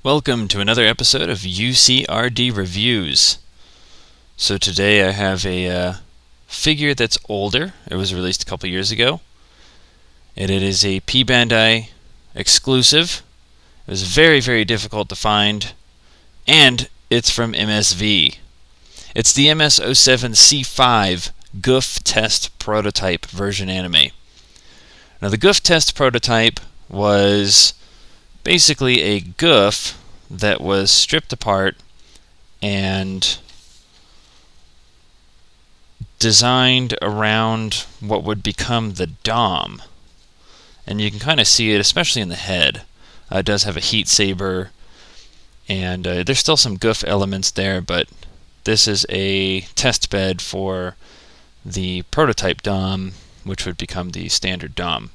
Welcome to another episode of UCRD Reviews. So today I have a figure that's older. It was released a couple years ago. And it is a P-Bandai exclusive. It was very, very difficult to find. And it's from MSV. It's the MS-07C-5 Gouf test prototype version anime. Now the Gouf test prototype was basically a Gouf that was stripped apart and designed around what would become the DOM. And you can kind of see it, especially in the head. It does have a heat saber, and there's still some Gouf elements there, but this is a test bed for the prototype DOM, which would become the standard DOM.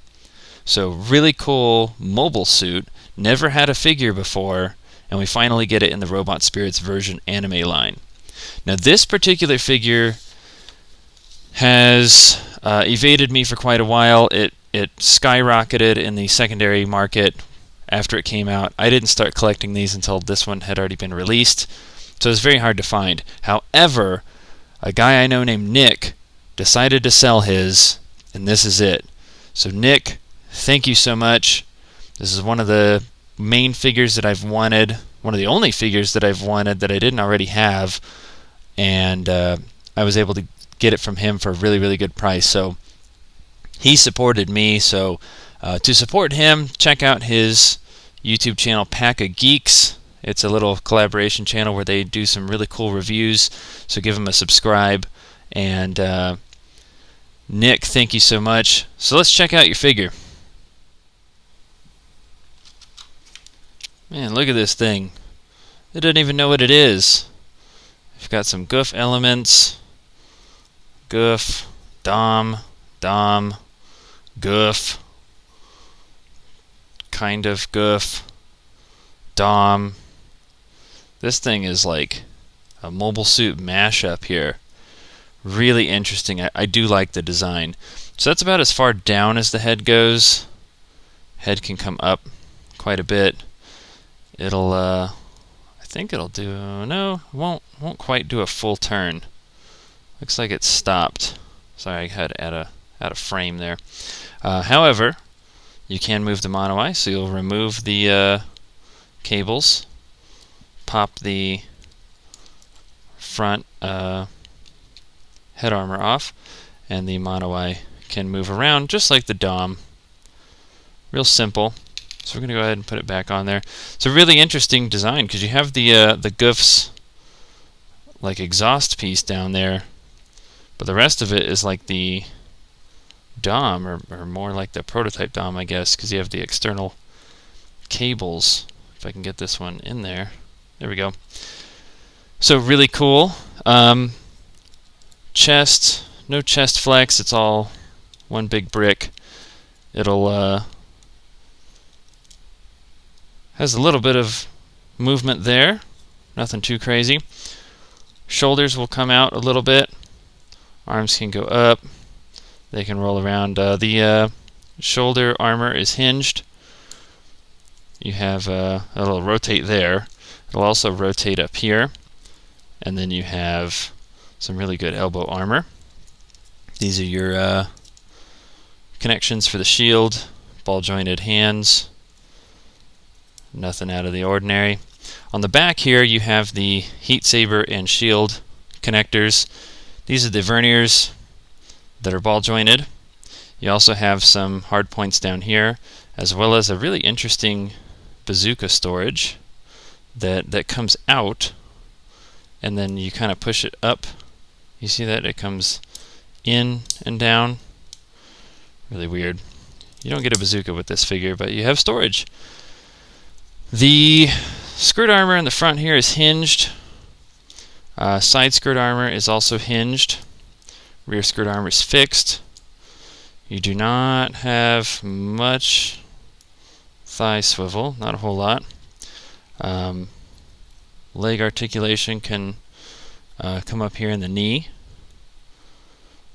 So really cool mobile suit. Never had a figure before, and we finally get it in the Robot Spirits version anime line. Now this particular figure has evaded me for quite a while. It skyrocketed in the secondary market after it came out. I didn't start collecting these until this one had already been released, so it was very hard to find. However, a guy I know named Nick decided to sell his, and this is it. So Nick, thank you so much. This is one of the main figures that I've wanted, one of the only figures that I've wanted that I didn't already have, and I was able to get it from him for a really, really good price. So he supported me, so to support him, check out his YouTube channel, Pack of Geeks. It's a little collaboration channel where they do some really cool reviews, so give him a subscribe. And Nick, thank you so much. So let's check out your figure. Man, look at this thing. It doesn't even know what it is. We've got some Gouf elements. Gouf, Dom, Gouf, kind of Gouf, Dom. This thing is like a mobile suit mashup here. Really interesting. I do like the design. So that's about as far down as the head goes. Head can come up quite a bit. It'll, I think it'll do, no, won't quite do a full turn. Looks like it's stopped. Sorry, I had to add a frame there. However, you can move the mono eye, so you'll remove the cables, pop the front head armor off, and the mono eye can move around just like the DOM. Real simple. So we're going to go ahead and put it back on there. It's a really interesting design because you have the Gouf's like exhaust piece down there, but the rest of it is like the DOM, or more like the prototype DOM, I guess, because you have the external cables. If I can get this one in there. There we go. So really cool. Chest, no chest flex. It's all one big brick. It'll has a little bit of movement there. Nothing too crazy. Shoulders will come out a little bit. Arms can go up. They can roll around. The shoulder armor is hinged. You have it'll rotate there. It'll also rotate up here. And then you have some really good elbow armor. These are your connections for the shield. Ball jointed hands. Nothing out of the ordinary. On the back here you have the heat saber and shield connectors. These are the verniers that are ball jointed. You also have some hard points down here, as well as a really interesting bazooka storage that comes out, and then you kind of push it up. You see that? It comes in and down. Really weird. You don't get a bazooka with this figure, but you have storage. The skirt armor in the front here is hinged. Side skirt armor is also hinged. Rear skirt armor is fixed. You do not have much thigh swivel, not a whole lot. Leg articulation can come up here in the knee.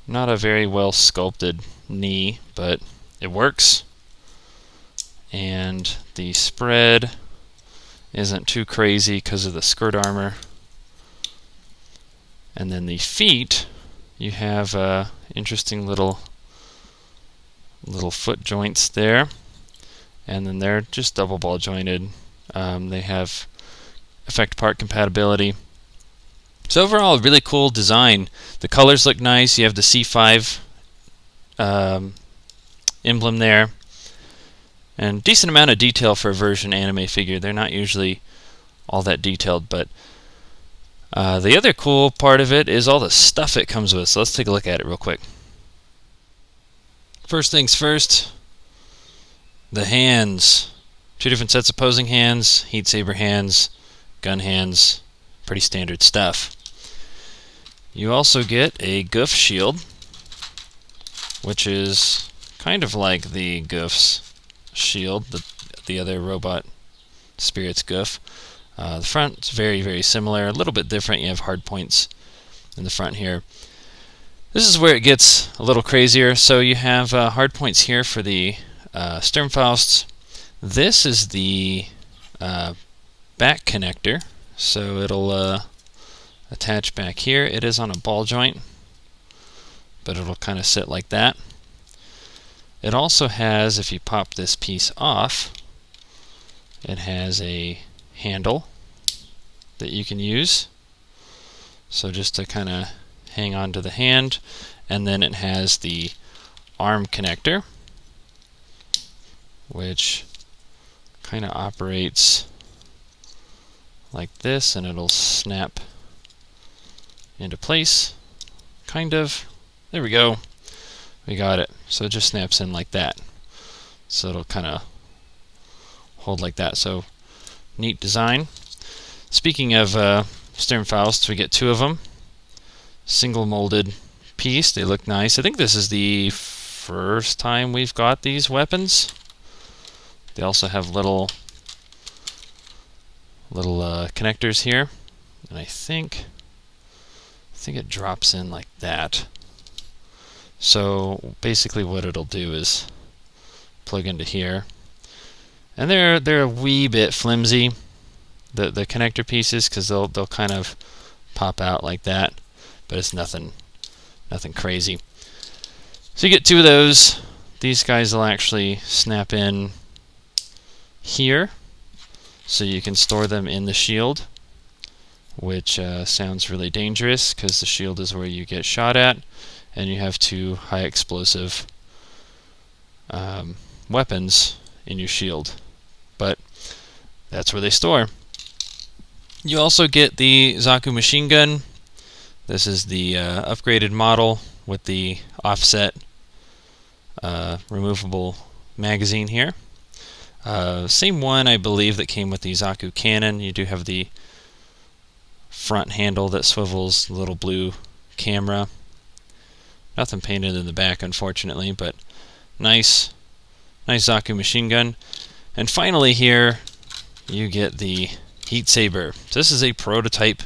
Not a very well sculpted knee, but it works. And the spread isn't too crazy because of the skirt armor. And then the feet, you have interesting little foot joints there, and then they're just double ball jointed. They have effect part compatibility. So overall, a really cool design. The colors look nice. You have the C5 emblem there, and decent amount of detail for a version anime figure. They're not usually all that detailed, but the other cool part of it is all the stuff it comes with. So let's take a look at it real quick. First things first, the hands. 2 different sets of opposing hands, heat saber hands, gun hands, pretty standard stuff. You also get a Gouf shield, which is kind of like the Gouf's shield, the other robot spirits Gouf. The front's very, very similar, a little bit different. You have hard points in the front here. This is where it gets a little crazier. So you have hard points here for the Sturmfausts. This is the back connector, so it'll attach back here. It is on a ball joint, but it'll kind of sit like that. It also has, if you pop this piece off, it has a handle that you can use, so just to kind of hang on to the hand. And then it has the arm connector, which kind of operates like this, and it'll snap into place, kind of. There we go. We got it. So it just snaps in like that. So it'll kind of hold like that. So neat design. Speaking of Sturmfausts, we get 2 of them. Single molded piece. They look nice. I think this is the first time we've got these weapons. They also have little connectors here, and I think it drops in like that. So basically what it'll do is plug into here, and they're a wee bit flimsy, the connector pieces, because they'll kind of pop out like that, but it's nothing crazy. So you get 2 of those. These guys will actually snap in here, so you can store them in the shield, which sounds really dangerous because the shield is where you get shot at, and you have 2 high explosive weapons in your shield, but that's where they store. You also get the Zaku machine gun. This is the upgraded model with the offset removable magazine here. Same one, I believe, that came with the Zaku cannon. You do have the front handle that swivels, the little blue camera. Nothing painted in the back, unfortunately, but nice Zaku machine gun. And finally here, you get the heat saber. This is a prototype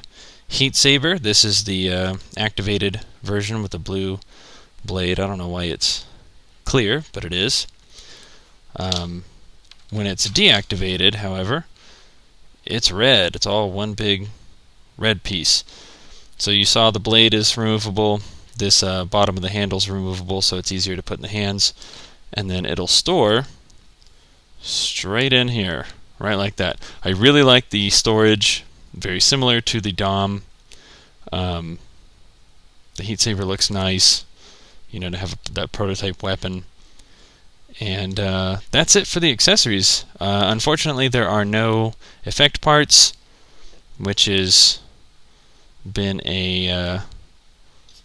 heat saber. This is the activated version with the blue blade. I don't know why it's clear, but it is. When it's deactivated, however, it's red. It's all one big red piece. So you saw the blade is removable. This bottom of the handle is removable, so it's easier to put in the hands. And then it'll store straight in here, right like that. I really like the storage, very similar to the Dom. The heat saber looks nice, to have that prototype weapon. And that's it for the accessories. Unfortunately, there are no effect parts, which has been a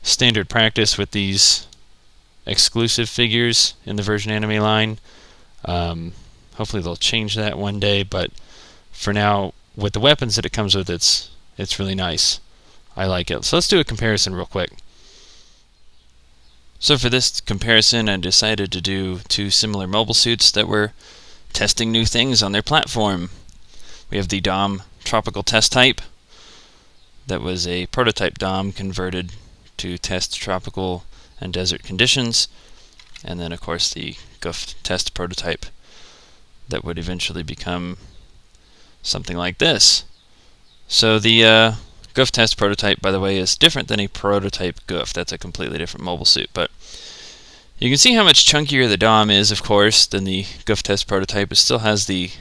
standard practice with these exclusive figures in the version anime line. Hopefully they'll change that one day, but for now, with the weapons that it comes with, it's really nice. I like it. So let's do a comparison real quick. So for this comparison, I decided to do 2 similar mobile suits that were testing new things on their platform. We have the Dom Tropical Test Type. That was a prototype Dom converted to test tropical and desert conditions. And then, of course, the Gouf Test Prototype that would eventually become something like this. So the Gouf test prototype, by the way, is different than a prototype Gouf. That's a completely different mobile suit. But you can see how much chunkier the DOM is, of course, than the Gouf test prototype. It still has the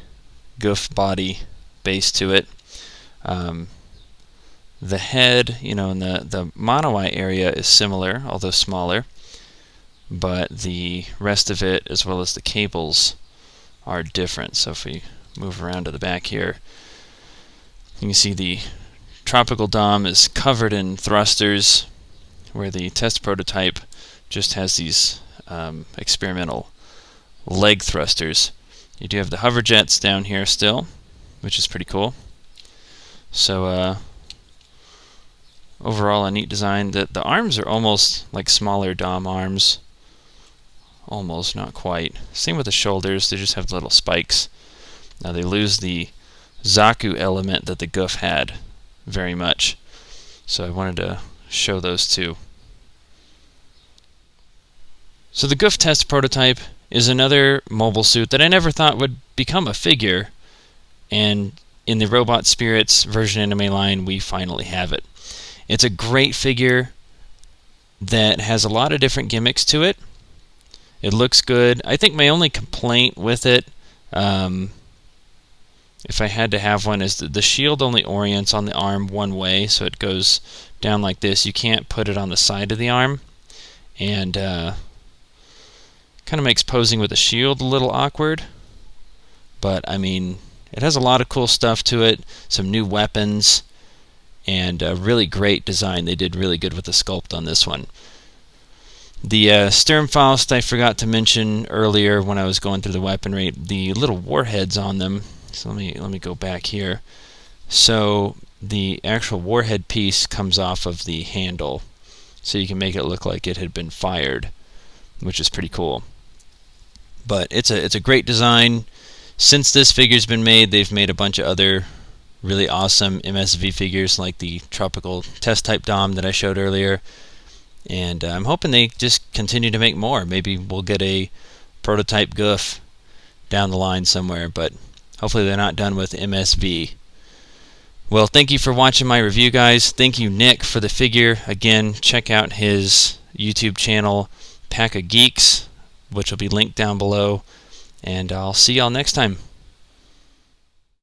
Gouf body base to it. The head, you know, and the mono-eye area is similar, although smaller. But the rest of it, as well as the cables, are different. So if we move around to the back here, you can see the tropical DOM is covered in thrusters, where the test prototype just has these experimental leg thrusters. You do have the hover jets down here still, which is pretty cool. So overall a neat design. The arms are almost like smaller DOM arms. Almost, not quite. Same with the shoulders, they just have little spikes. Now they lose the Zaku element that the Gouf had very much. So I wanted to show those two. So the Gouf test prototype is another mobile suit that I never thought would become a figure, and in the Robot Spirits version anime line we finally have it. It's a great figure that has a lot of different gimmicks to it. It looks good. I think my only complaint with it, if I had to have one, is that the shield only orients on the arm one way, so it goes down like this. You can't put it on the side of the arm, and kind of makes posing with the shield a little awkward. But I mean, it has a lot of cool stuff to it, some new weapons, and a really great design. They did really good with the sculpt on this one. The Sturmfaust I forgot to mention earlier when I was going through the weaponry. The little warheads on them. So let me go back here. So the actual warhead piece comes off of the handle, so you can make it look like it had been fired, which is pretty cool. But it's a great design. Since this figure's been made, they've made a bunch of other really awesome MSV figures, like the Tropical Test Type DOM that I showed earlier. And I'm hoping they just continue to make more. Maybe we'll get a prototype Gouf down the line somewhere, but hopefully they're not done with MSV. Well, thank you for watching my review, guys. Thank you, Nick, for the figure. Again, check out his YouTube channel, Pack of Geeks, which will be linked down below. And I'll see y'all next time.